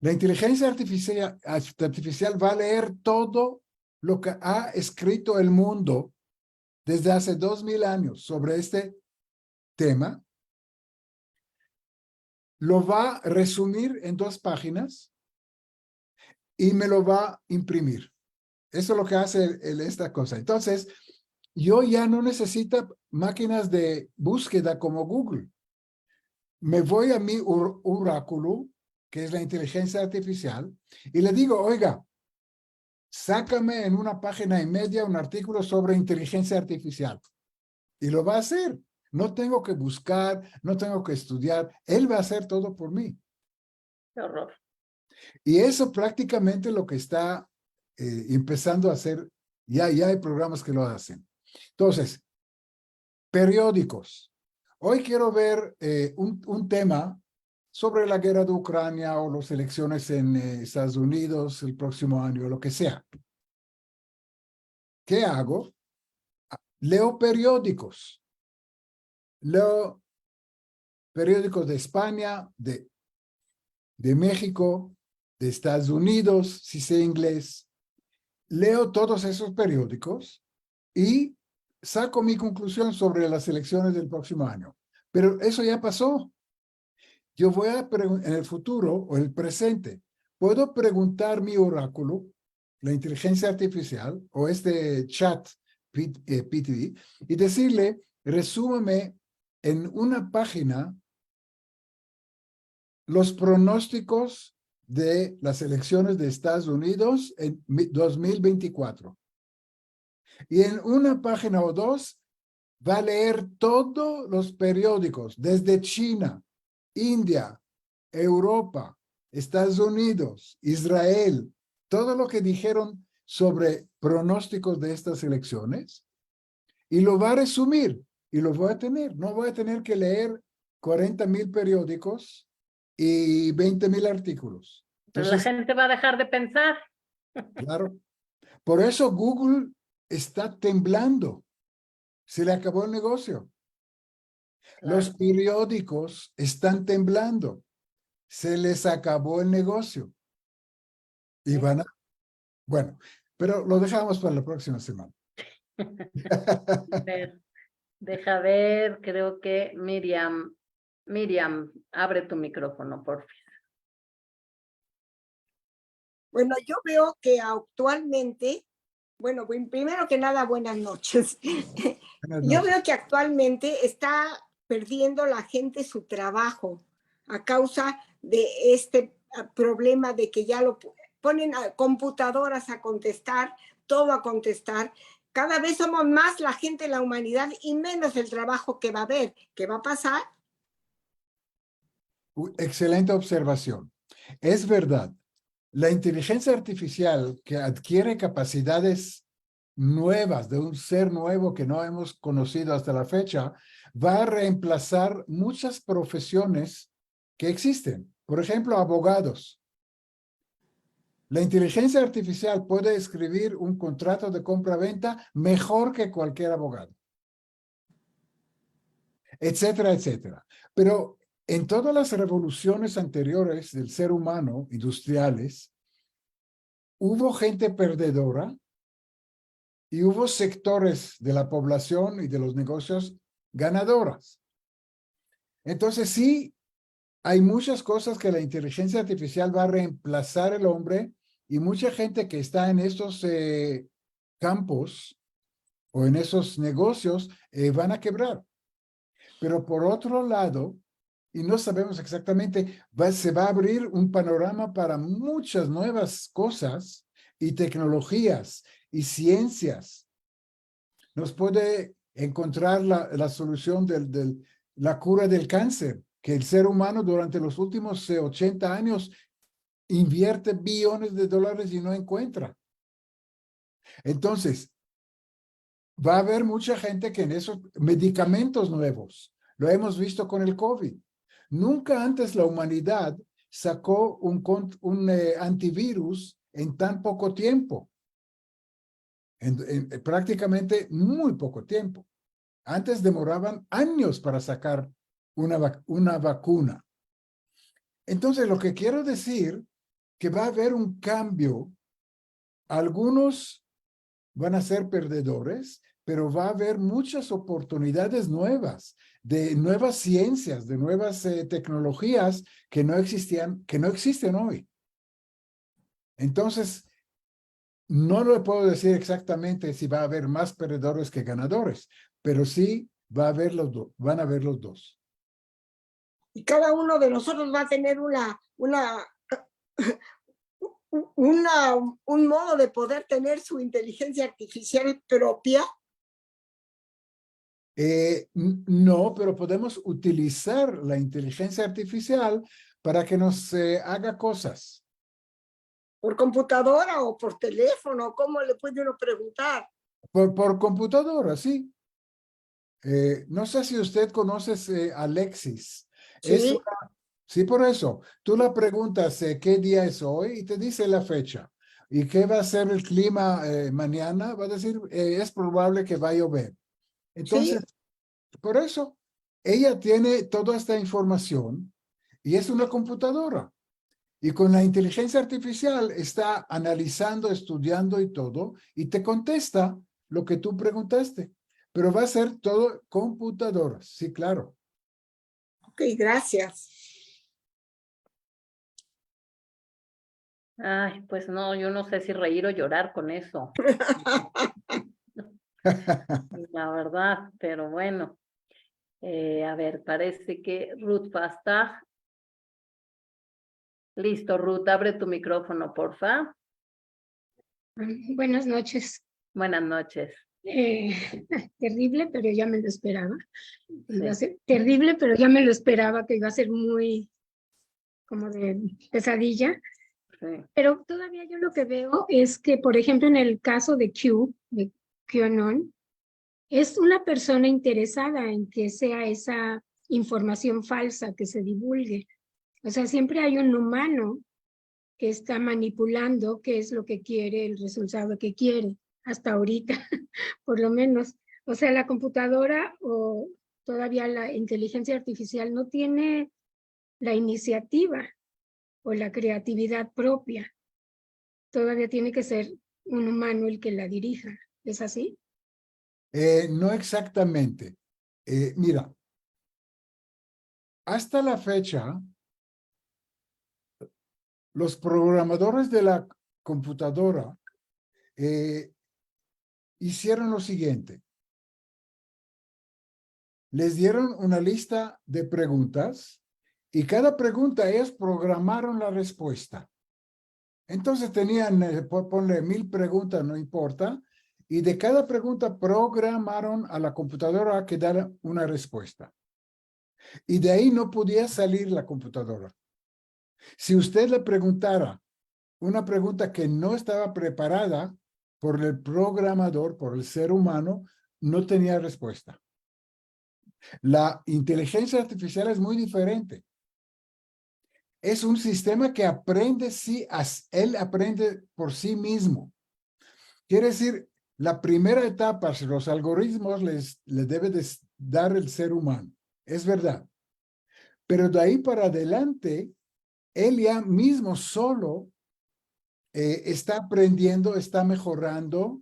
la inteligencia artificial va a leer todo lo que ha escrito el mundo desde hace 2000 años sobre este tema, lo va a resumir en 2 páginas y me lo va a imprimir. Eso es lo que hace esta cosa. Entonces, yo ya no necesito máquinas de búsqueda como Google. Me voy a mi oráculo, que es la inteligencia artificial, y le digo, oiga, sácame en 1 página y media un artículo sobre inteligencia artificial. Y lo va a hacer. No tengo que buscar, no tengo que estudiar. Él va a hacer todo por mí. Qué horror. Y eso prácticamente lo que está empezando a hacer. Ya hay programas que lo hacen. Entonces, periódicos. Hoy quiero ver un tema sobre la guerra de Ucrania o las elecciones en Estados Unidos el próximo año, lo que sea. ¿Qué hago? Leo periódicos. Leo periódicos de España, de México, de Estados Unidos, si sé inglés. Leo todos esos periódicos y saco mi conclusión sobre las elecciones del próximo año. Pero eso ya pasó. Yo voy a en el futuro o el presente, puedo preguntar mi oráculo, la inteligencia artificial o este chat PTV y decirle, resúmeme en 1 página los pronósticos de las elecciones de Estados Unidos en 2024. Y en 1 página o 2 va a leer todos los periódicos, desde China, India, Europa, Estados Unidos, Israel, todo lo que dijeron sobre pronósticos de estas elecciones, y lo va a resumir, y lo voy a tener. No voy a tener que leer 40,000 periódicos y 20,000 artículos. Pero la Entonces, gente va a dejar de pensar. claro, por eso Google está temblando. Se le acabó el negocio. Los Claro. periódicos están temblando. Se les acabó el negocio. Y van a, bueno, pero lo dejamos para la próxima semana. A ver, deja ver, creo que Miriam, abre tu micrófono, por favor. Bueno, yo veo que actualmente, bueno, primero que nada, buenas noches. Buenas Yo noches. veo que actualmente está perdiendo la gente su trabajo a causa de este problema de que ya lo ponen a computadoras a contestar, todo a contestar. Cada vez somos más la gente de la humanidad y menos el trabajo que va a haber. ¿Qué va a pasar? Excelente observación. Es verdad. La inteligencia artificial que adquiere capacidades nuevas de un ser nuevo que no hemos conocido hasta la fecha, va a reemplazar muchas profesiones que existen. Por ejemplo, abogados. La inteligencia artificial puede escribir un contrato de compra-venta mejor que cualquier abogado, etcétera, etcétera. Pero en todas las revoluciones anteriores del ser humano, industriales, hubo gente perdedora y hubo sectores de la población y de los negocios ganadoras. Entonces sí, hay muchas cosas que la inteligencia artificial va a reemplazar al hombre y mucha gente que está en estos campos o en esos negocios van a quebrar. Pero por otro lado, y no sabemos exactamente, se va a abrir un panorama para muchas nuevas cosas y tecnologías y ciencias. Nos puede encontrar la solución la cura del cáncer, que el ser humano durante los últimos 80 años invierte billones de dólares y no encuentra. Entonces, va a haber mucha gente que en esos medicamentos nuevos, lo hemos visto con el COVID. Nunca antes la humanidad sacó un antivirus en tan poco tiempo. En prácticamente muy poco tiempo. Antes demoraban años para sacar una vacuna. Entonces, lo que quiero decir que va a haber un cambio. Algunos van a ser perdedores, pero va a haber muchas oportunidades nuevas, de nuevas ciencias, de nuevas tecnologías que no existían, que no existen hoy. Entonces, no le puedo decir exactamente si va a haber más perdedores que ganadores, pero sí va a haber van a haber los dos. Y cada uno de nosotros va a tener un modo de poder tener su inteligencia artificial propia. No, pero podemos utilizar la inteligencia artificial para que nos haga cosas. ¿Por computadora o por teléfono? ¿Cómo le puede uno preguntar? Por computadora, sí. No sé si usted conoce Alexis. Sí. Sí, por eso. Tú la preguntas qué día es hoy y te dice la fecha. ¿Y qué va a ser el clima mañana? Va a decir, es probable que va a llover. Entonces, Sí. por eso, ella tiene toda esta información y es una computadora. Y con la inteligencia artificial está analizando, estudiando y todo, y te contesta lo que tú preguntaste. Pero va a ser todo computadoras, sí, claro. Ok, gracias. Ay, pues no, yo no sé si reír o llorar con eso. La verdad, pero bueno. A ver, parece que Ruth va a estar. Listo, Ruth, abre tu micrófono, porfa. Buenas noches. Buenas noches. Terrible, pero ya me lo esperaba. Iba a Sí. ser terrible, pero ya me lo esperaba, que iba a ser muy como de pesadilla. Sí. Pero todavía yo lo que veo es que, por ejemplo, en el caso de QAnon, es una persona interesada en que sea esa información falsa que se divulgue. O sea, siempre hay un humano que está manipulando qué es lo que quiere, el resultado que quiere, hasta ahorita, por lo menos. O sea, la computadora o todavía la inteligencia artificial no tiene la iniciativa o la creatividad propia. todavía tiene que ser un humano el que la dirija. ¿Es así? No exactamente. Mira, hasta la fecha, los programadores de la computadora hicieron lo siguiente. Les dieron una lista de preguntas y cada pregunta ellos programaron la respuesta. Entonces tenían, ponle 1000 preguntas, no importa, y de cada pregunta programaron a la computadora a que diera una respuesta. Y de ahí no podía salir la computadora. Si usted le preguntara una pregunta que no estaba preparada por el programador, por el ser humano, no tenía respuesta. La inteligencia artificial es muy diferente. Es un sistema que aprende él aprende por sí mismo. Quiere decir, la primera etapa, los algoritmos les debe dar el ser humano. Es verdad. Pero de ahí para adelante, él ya mismo solo está aprendiendo, está mejorando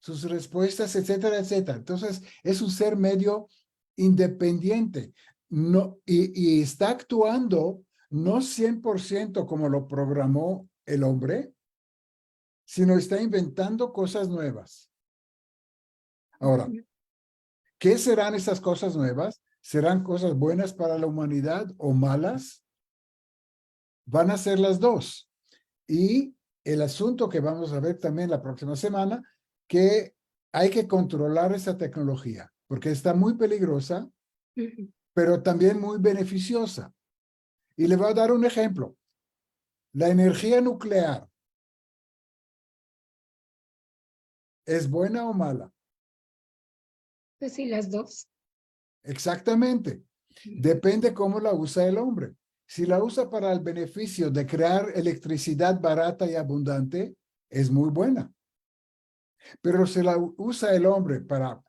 sus respuestas, etcétera, etcétera. Entonces, es un ser medio independiente. No, y está actuando no 100% como lo programó el hombre, sino está inventando cosas nuevas. Ahora, ¿qué serán esas cosas nuevas? ¿Serán cosas buenas para la humanidad o malas? Van a ser las dos. Y el asunto que vamos a ver también la próxima semana, que hay que controlar esa tecnología, porque está muy peligrosa, pero también muy beneficiosa. Y le voy a dar un ejemplo. La energía nuclear, ¿es buena o mala? Pues sí, las dos. Exactamente. Depende cómo la usa el hombre. Si la usa para el beneficio de crear electricidad barata y abundante, es muy buena. Pero si la usa el hombre para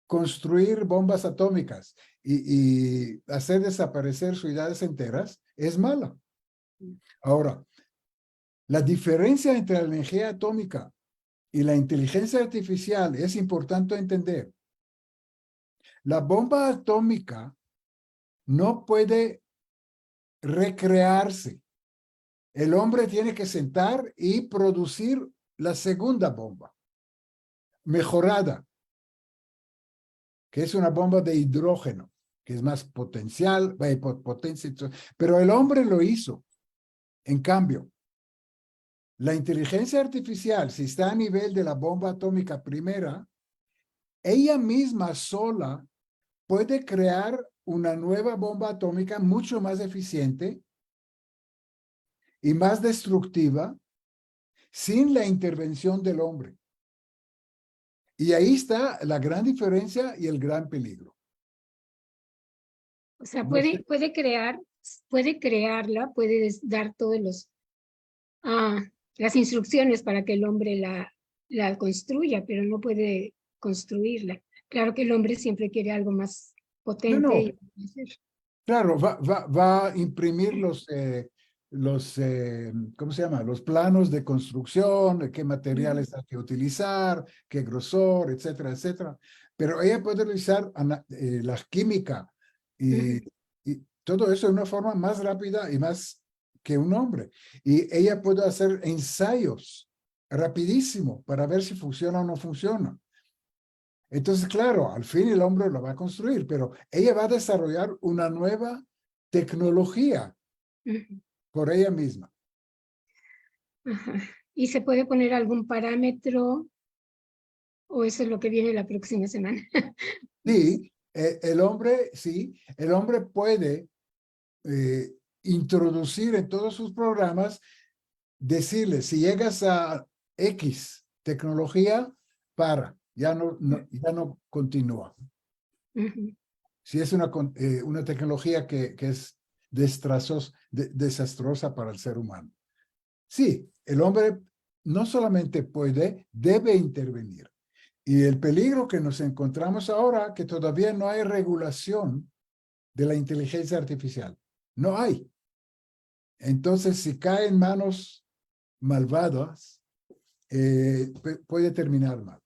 construir bombas atómicas y hacer desaparecer ciudades enteras, es mala. Ahora, la diferencia entre la energía atómica y la inteligencia artificial es importante entender. La bomba atómica no puede recrearse. El hombre tiene que sentar y producir la segunda bomba, mejorada, que es una bomba de hidrógeno, que es más potencial, potencia, pero el hombre lo hizo. En cambio, la inteligencia artificial, si está a nivel de la bomba atómica primera, ella misma sola puede crear una nueva bomba atómica mucho más eficiente y más destructiva sin la intervención del hombre. Y ahí está la gran diferencia y el gran peligro. O sea, No puede sé. crearla, puede dar todos las instrucciones para que el hombre la construya, pero no puede construirla. Claro que el hombre siempre quiere algo más potente. No. Claro, va a imprimir ¿cómo se llama? Los planos de construcción, qué materiales hay que utilizar, qué grosor, etcétera, etcétera. Pero ella puede utilizar la química y todo eso de una forma más rápida y más que un hombre. Y ella puede hacer ensayos rapidísimo para ver si funciona o no funciona. Entonces, claro, al fin el hombre lo va a construir, pero ella va a desarrollar una nueva tecnología por ella misma. Ajá. ¿Y se puede poner algún parámetro o eso es lo que viene la próxima semana? Sí, el hombre puede introducir en todos sus programas, decirle, si llegas a X tecnología, ya no continúa. Si es una tecnología que es desastrosa para el ser humano. Sí, el hombre no solamente puede, debe intervenir. Y el peligro que nos encontramos ahora, que todavía no hay regulación de la inteligencia artificial. No hay. Entonces, si cae en manos malvadas, puede terminar mal.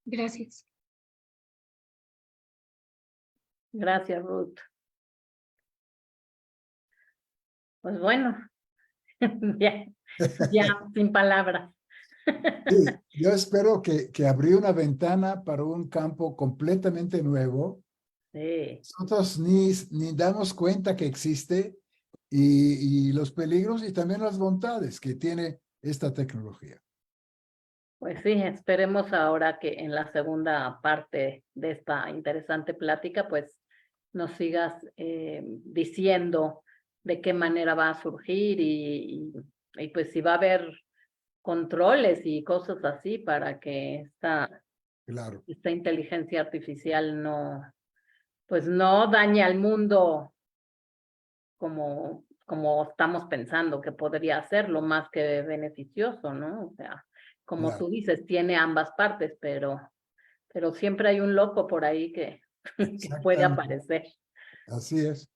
Gracias. Gracias, Ruth. Pues bueno, ya sin palabras. Sí, yo espero que abrí una ventana para un campo completamente nuevo. Sí, Nosotros ni damos cuenta que existe y los peligros y también las bondades que tiene esta tecnología. pues sí, esperemos ahora que en la segunda parte de esta interesante plática, pues nos sigas diciendo de qué manera va a surgir y pues si va a haber controles y cosas así para que Claro, esta inteligencia artificial pues no dañe al mundo como estamos pensando que podría hacerlo, más que beneficioso, ¿no? O sea, como claro. tú dices, tiene ambas partes, pero siempre hay un loco por ahí que puede Exactamente. aparecer. Así es.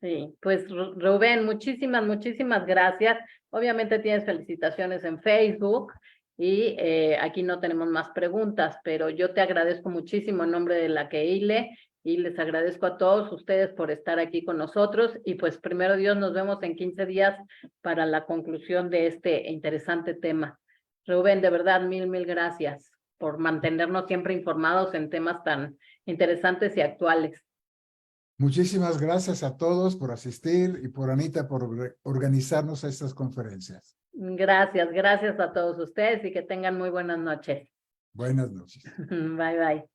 Sí, pues Rubén, muchísimas gracias. Obviamente tienes felicitaciones en Facebook y aquí no tenemos más preguntas, pero yo te agradezco muchísimo en nombre de la Keile y les agradezco a todos ustedes por estar aquí con nosotros y pues primero Dios nos vemos en 15 días para la conclusión de este interesante tema. Rubén, de verdad, mil gracias por mantenernos siempre informados en temas tan interesantes y actuales. Muchísimas gracias a todos por asistir y por Anita por organizarnos a estas conferencias. Gracias a todos ustedes y que tengan muy buenas noches. Buenas noches. Bye.